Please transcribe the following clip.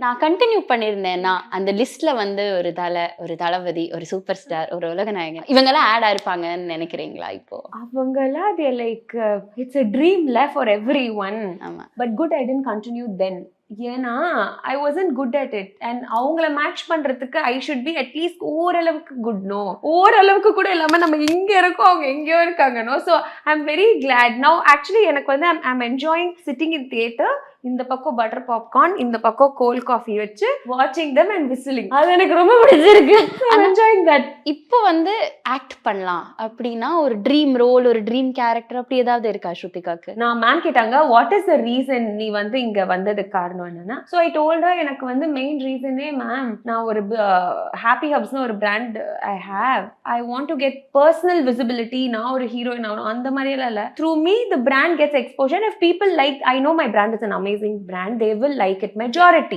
நான் கண்டினியூ பண்ணியிருந்தேன்னா அந்த லிஸ்ட்ல வந்து ஒரு தளபதி, ஒரு சூப்பர் ஸ்டார், ஒரு உலகநாயகன் இவங்கெல்லாம் ஆட் ஆயிருப்பாங்கன்னு நினைக்கிறீங்களா இப்போ? அவங்கெல்லாம் அது like it's a dream for everyone. ஆமா. But good I didn't continue then. ஏன்னா I wasn't good at it. And அவங்கள மேட்ச் பண்றதுக்கு ஐ ஷுட் பி அட்லீஸ்ட் ஓரளவுக்கு குட். நோ, ஓரளவுக்கு கூட இல்லாம நம்ம இங்க இருக்கோம், அவங்க எங்கேயோ இருக்காங்க. No, so I am very glad now. Actually எனக்கு வந்து I'm enjoying sitting in theatre. இந்த பக்கம் பட்டர் பாப்கார்ன், இந்த பக்கம் கோல்ட் காஃபி வச்சு வாட்சிங் தம் அண்ட் விசிலிங். அது எனக்கு ரொம்ப பிடிச்சிருக்கு. Enjoying that. இப்போ வந்து ஆக்ட் பண்ணலாம் அப்படின்னா ஒரு ட்ரீம் ரோல், ஒரு ட்ரீம் கேரக்டர் அப்படி ஏதாவது இருக்கா ஸ்ருதிகாக்கு? நான் மேம் கேட்டாங்க வாட் இஸ் த ரீசன் நீ வந்து இங்க வந்ததுக்கு காரணம் என்னன்னா, ஸோ ஐ டோல்ட் ஹர் எனக்கு வந்து மெயின் ரீசனே மேம், நான் ஒரு ஹாப்பி ஹப்ஸ்னு ஒரு brand I want to get personal visibility. நான் ஒரு ஹீரோயின் ஆகணும் அந்த மாதிரி எல்லாம் இல்லை. Through me the brand gets exposure. If people like, I know my brand is an amazing brand, they will like it majority.